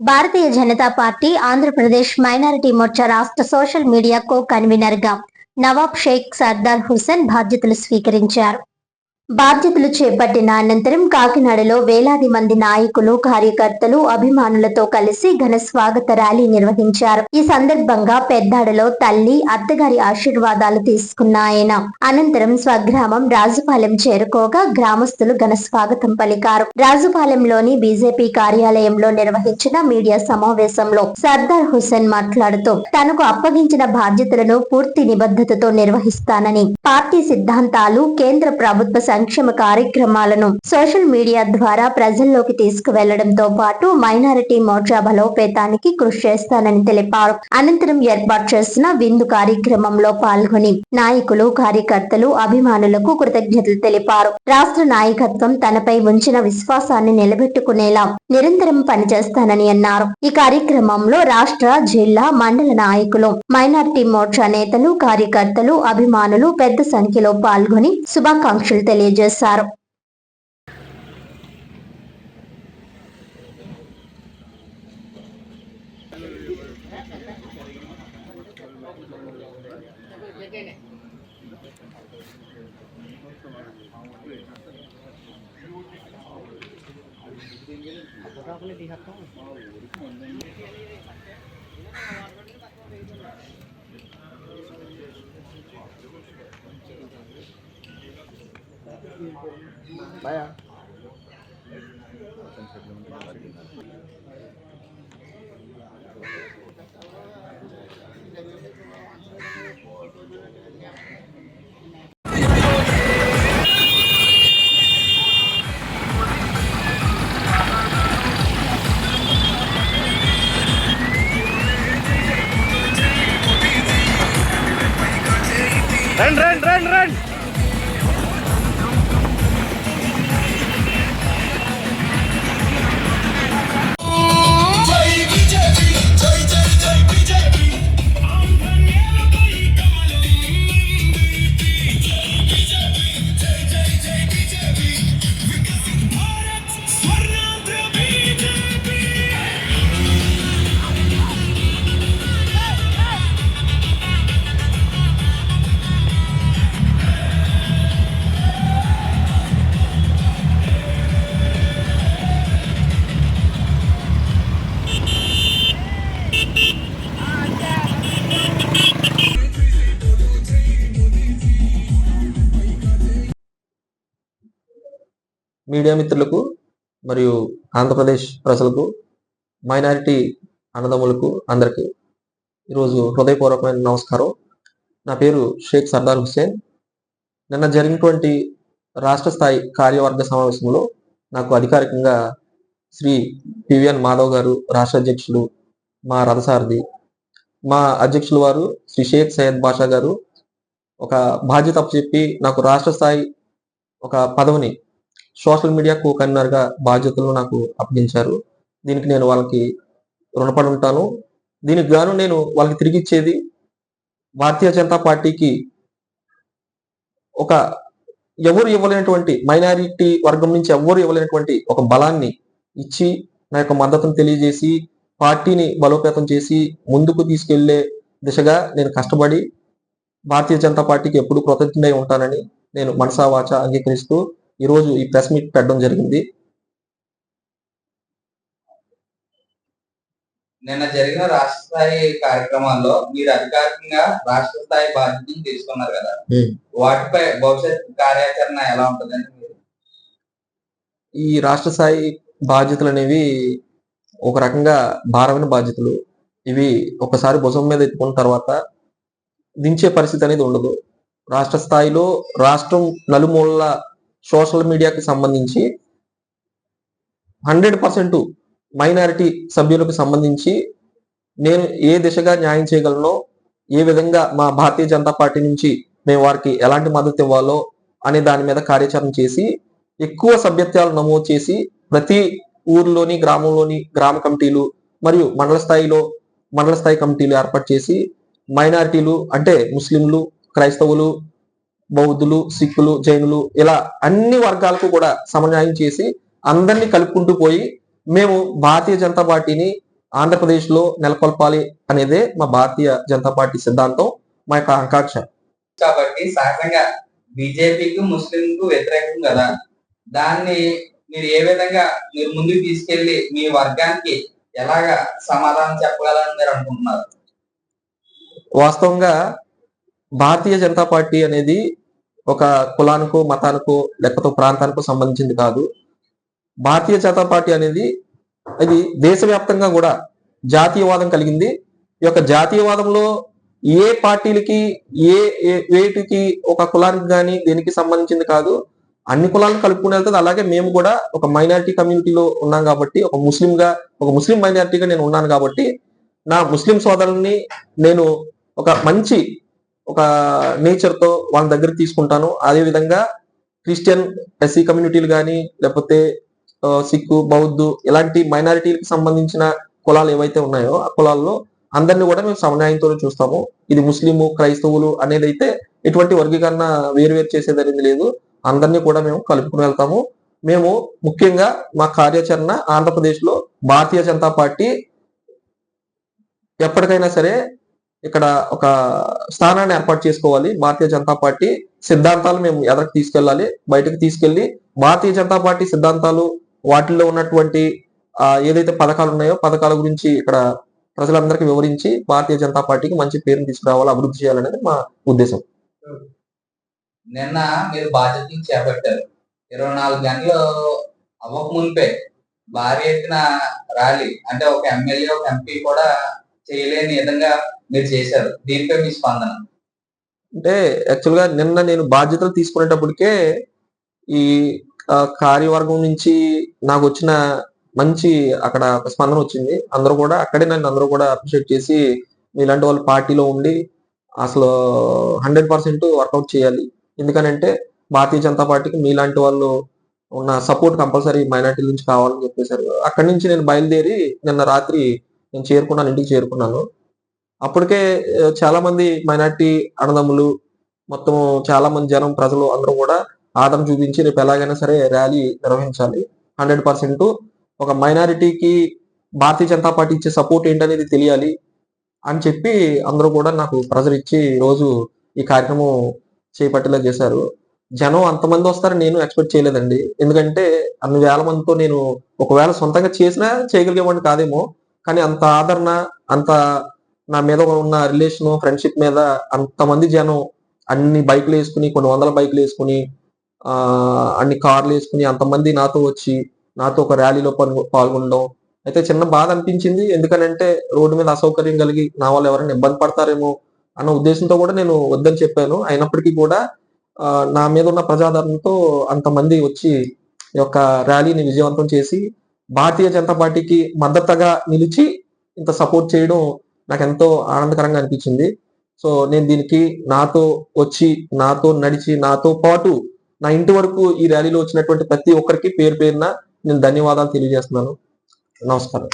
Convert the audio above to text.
Bharatiya Janata party Andhra Pradesh minority Morcha రాష్ట్ర social media co convener గా నవాబ్ షేక్ సర్దార్ హుసేన్ బాధ్యతలు స్వీకరించారు. బాధ్యతలు చేపట్టిన అనంతరం కాకినాడలో వేలాది మంది నాయకులు, కార్యకర్తలు, అభిమానులతో కలిసి ఘన స్వాగత ర్యాలీ నిర్వహించారు. ఈ సందర్భంగా పెద్దాడలో తల్లి, అత్తగారి ఆశీర్వాదాలు తీసుకున్న ఆయన అనంతరం స్వగ్రామం రాజుపాలెం చేరుకోగా గ్రామస్తులు ఘన స్వాగతం పలికారు. రాజుపాలెంలోని బీజేపీ కార్యాలయంలో నిర్వహించిన మీడియా సమావేశంలో సర్దార్ హుసేన్ మాట్లాడుతూ తనకు అప్పగించిన బాధ్యతలను పూర్తి నిబద్ధతతో నిర్వహిస్తానని, పార్టీ సిద్ధాంతాలు, కేంద్ర ప్రభుత్వ సంక్షేమ కార్యక్రమాలను సోషల్ మీడియా ద్వారా ప్రజల్లోకి తీసుకువెళ్లడంతో పాటు మైనారిటీ మోర్చా బలోపేతానికి కృషి చేస్తానని తెలిపారు. అనంతరం ఏర్పాటు చేసిన విందు కార్యక్రమంలో పాల్గొని నాయకులు, కార్యకర్తలు, అభిమానులకు కృతజ్ఞతలు తెలిపారు. రాష్ట్ర నాయకత్వం తనపై ఉంచిన విశ్వాసాన్ని నిలబెట్టుకునేలా నిరంతరం పనిచేస్తానని అన్నారు. ఈ కార్యక్రమంలో రాష్ట్ర, జిల్లా, మండల నాయకులు, మైనారిటీ మోర్చా నేతలు, కార్యకర్తలు, అభిమానులు పెద్ద సంఖ్యలో పాల్గొని శుభాకాంక్షలు తెలియజేశారు. Bye. Run! మీడియా మిత్రులకు మరియు ఆంధ్రప్రదేశ్ ప్రజలకు, మైనారిటీ అన్నదమ్ములకు అందరికీ ఈరోజు హృదయపూర్వకమైన నమస్కారం. నా పేరు షేక్ సర్దార్ హుసేన్. నిన్న జరిగినటువంటి రాష్ట్ర స్థాయి కార్యవర్గ సమావేశంలో నాకు అధికారికంగా శ్రీ పివిఎన్ మాధవ్ గారు, రాష్ట్ర అధ్యక్షులు, మా రథసారథి, మా అధ్యక్షులు వారు శ్రీ షేక్ సయ్యద్ బాషా గారు ఒక బాధ్యత అప్పచెప్పి నాకు రాష్ట్ర స్థాయి ఒక పదవిని సోషల్ మీడియా కో కన్వీనర్ గా బాధ్యతలు నాకు అప్పగించారు. దీనికి నేను వాళ్ళకి రుణపడి ఉంటాను. దీనికి గాను నేను వాళ్ళకి తిరిగి ఇచ్చేది భారతీయ జనతా పార్టీకి ఒక ఎవరు ఇవ్వలేనటువంటి, మైనారిటీ వర్గం నుంచి ఎవరు ఇవ్వలేనటువంటి ఒక బలాన్ని ఇచ్చి నా యొక్క మద్దతును తెలియజేసి పార్టీని బలోపేతం చేసి ముందుకు తీసుకెళ్లే దిశగా నేను కష్టపడి భారతీయ జనతా పార్టీకి ఎప్పుడు కృతజ్ఞుడై ఉంటానని నేను మనసా వాచ అంగీకరిస్తూ ఈరోజు ఈ ప్రెస్ మీట్ పెట్టడం జరిగింది. నిన్న జరిగిన రాష్ట్ర స్థాయి కార్యక్రమాల్లో మీరు అధికారికంగా రాష్ట్ర స్థాయి బాధ్యతను తీసుకున్నారు కదా, వాటిపై భవిష్యత్ కార్యాచరణ ఎలా ఉంటుందండి? ఈ రాష్ట్ర స్థాయి బాధ్యతలు అనేవి ఒక రకంగా భారమైన బాధ్యతలు. ఇవి ఒకసారి భుజం మీద ఎత్తుకున్న తర్వాత దించే పరిస్థితి అనేది ఉండదు. రాష్ట్ర స్థాయిలో రాష్ట్రం నలుమూలల సోషల్ మీడియాకి సంబంధించి 100% మైనారిటీ సభ్యులకు సంబంధించి నేను ఏ దిశగా న్యాయం చేయగలనో, ఏ విధంగా మా భారతీయ జనతా పార్టీ నుంచి మేము వారికి ఎలాంటి మద్దతు ఇవ్వాలో అనే దాని మీద కార్యాచరణ చేసి ఎక్కువ సభ్యత్వాలు నమోదు చేసి ప్రతి ఊర్లోని, గ్రామంలోని గ్రామ కమిటీలు మరియు మండల స్థాయి కమిటీలు ఏర్పాటు చేసి మైనారిటీలు అంటే ముస్లింలు, క్రైస్తవులు, బౌద్ధులు, సిక్కులు, జైనులు ఇలా అన్ని వర్గాలకు కూడా సమన్వయం చేసి అందరినీ కలుపుకుంటూ పోయి మేము భారతీయ జనతా పార్టీని ఆంధ్రప్రదేశ్ లో నెలకొల్పాలి అనేదే మా భారతీయ జనతా పార్టీ సిద్ధాంతం, మా యొక్క ఆకాంక్ష. కాబట్టి సహజంగా బీజేపీకి ముస్లింకు వ్యతిరేకం కదా, దాన్ని మీరు ఏ విధంగా మీరు ముందుకు తీసుకెళ్లి మీ వర్గానికి ఎలాగా సమాధానం చెప్పగలని మీరు అనుకుంటున్నారు? వాస్తవంగా భారతీయ జనతా పార్టీ అనేది ఒక కులానికో, మతానికో, లేకపోతే ప్రాంతానికో సంబంధించింది కాదు. భారతీయ జనతా పార్టీ అనేది ఇది దేశవ్యాప్తంగా కూడా జాతీయవాదం కలిగింది. ఈ యొక్క జాతీయవాదంలో ఏ పార్టీలకి వేటికి ఒక కులానికి కానీ దేనికి సంబంధించింది కాదు, అన్ని కులాలను కలుపుకుని వెళ్తుంది. అలాగే మేము కూడా ఒక మైనారిటీ కమ్యూనిటీలో ఉన్నాం కాబట్టి, ఒక ముస్లిం మైనారిటీగా నేను ఉన్నాను కాబట్టి, నా ముస్లిం సోదరుల్ని నేను ఒక మంచి నేచర్తో వాళ్ళ దగ్గరికి తీసుకుంటాను. అదేవిధంగా క్రిస్టియన్, ఎస్సీ కమ్యూనిటీలు కానీ, లేకపోతే సిక్కు, బౌద్ధు ఇలాంటి మైనారిటీలకు సంబంధించిన కులాలు ఏవైతే ఉన్నాయో ఆ కులాల్లో అందరినీ కూడా మేము సమన్యాయంతో చూస్తాము. ఇది ముస్లిము, క్రైస్తవులు అనేది అయితే ఎటువంటి వర్గీకరణ వేరు చేసేది అనేది లేదు. అందరినీ కూడా మేము కలుపుకుని వెళ్తాము. మేము ముఖ్యంగా మా కార్యాచరణ ఆంధ్రప్రదేశ్ లో భారతీయ జనతా పార్టీ ఎప్పటికైనా సరే ఇక్కడ ఒక స్థానాన్ని ఏర్పాటు చేసుకోవాలి. భారతీయ జనతా పార్టీ సిద్ధాంతాలు మేము ఎదరికి తీసుకెళ్ళాలి, బయటకు తీసుకెళ్లి భారతీయ జనతా పార్టీ సిద్ధాంతాలు, వాటిల్లో ఉన్నటువంటి ఏదైతే పథకాలు ఉన్నాయో పథకాల గురించి ఇక్కడ ప్రజలందరికీ వివరించి భారతీయ జనతా పార్టీకి మంచి పేరుని తీసుకురావాలి, అభివృద్ధి చేయాలనేది మా ఉద్దేశం. నిన్న మీరు బాధ్యతలు చేపట్టారు. 24 గంటలు అవ్వక మునిపే భారీ ఎత్తున ర్యాలీ, అంటే ఒక ఎమ్మెల్యే, ఒక ఎంపీ కూడా చేయలేని విధంగా మీరు చేశారు. దీనిపై మీ స్పందన? అంటే యాక్చువల్ గా నిన్న నేను బాధ్యతలు తీసుకునేటప్పటికే ఈ కార్యవర్గం నుంచి నాకు వచ్చిన మంచి అక్కడ స్పందన వచ్చింది. అందరూ కూడా అక్కడే అందరూ కూడా అప్రిషియేట్ చేసి, ఇలాంటి వాళ్ళు పార్టీలో ఉండి అసలు 100% వర్కౌట్ చేయాలి, ఎందుకనంటే భారతీయ జనతా పార్టీకి మీలాంటి వాళ్ళు ఉన్న సపోర్ట్ కంపల్సరీ మైనార్టీల నుంచి కావాలని చెప్పేశారు. అక్కడి నుంచి నేను బయలుదేరి నిన్న రాత్రి నేను చేరుకున్నాను, ఇంటికి చేరుకున్నాను. అప్పటికే చాలా మంది మైనార్టీ అన్నదమ్ములు, మొత్తం చాలా మంది జనం, ప్రజలు అందరూ కూడా ఆదరణ చూపించి రేపు ఎలాగైనా సరే ర్యాలీ నిర్వహించాలి, 100% ఒక మైనారిటీకి భారతీయ జనతా పార్టీ ఇచ్చే సపోర్ట్ ఏంటనేది తెలియాలి అని చెప్పి అందరూ కూడా నాకు ప్రెజర్ ఇచ్చి రోజు ఈ కార్యక్రమం చేపట్టేలా చేశారు. జనం అంతమంది వస్తారని నేను ఎక్స్పెక్ట్ చేయలేదండి. ఎందుకంటే అన్ని వేల మందితో నేను ఒకవేళ సొంతంగా చేసినా చేయగలిగేవాడిని కాదేమో, కానీ అంత ఆదరణ, అంత నా మీద ఉన్న రిలేషన్, ఫ్రెండ్షిప్ మీద అంతమంది జనం అన్ని బైకులు వేసుకుని, కొన్ని వందల బైకులు వేసుకుని, అన్ని కార్లు వేసుకుని అంతమంది నాతో వచ్చి నాతో ఒక ర్యాలీలో పాల్గొనడం అయితే చిన్న బాధ అనిపించింది. ఎందుకనంటే రోడ్డు మీద అసౌకర్యం కలిగి నా వాళ్ళు ఎవరైనా ఇబ్బంది పడతారేమో అన్న ఉద్దేశంతో కూడా నేను వద్దని చెప్పాను. అయినప్పటికీ కూడా నా మీద ఉన్న ప్రజాదరణతో అంతమంది వచ్చి ఈ యొక్క ర్యాలీని విజయవంతం చేసి భారతీయ జనతా పార్టీకి మద్దతుగా నిలిచి ఇంత సపోర్ట్ చేయడం నాకు ఎంతో ఆనందకరంగా అనిపించింది. సో నేను దీనికి నాతో వచ్చి, నాతో నడిచి, నాతో పాటు నా ఇంటి వరకు ఈ ర్యాలీలో వచ్చినటువంటి ప్రతి ఒక్కరికి పేరు పేరున నేను ధన్యవాదాలు తెలియజేస్తున్నాను. నమస్కారం.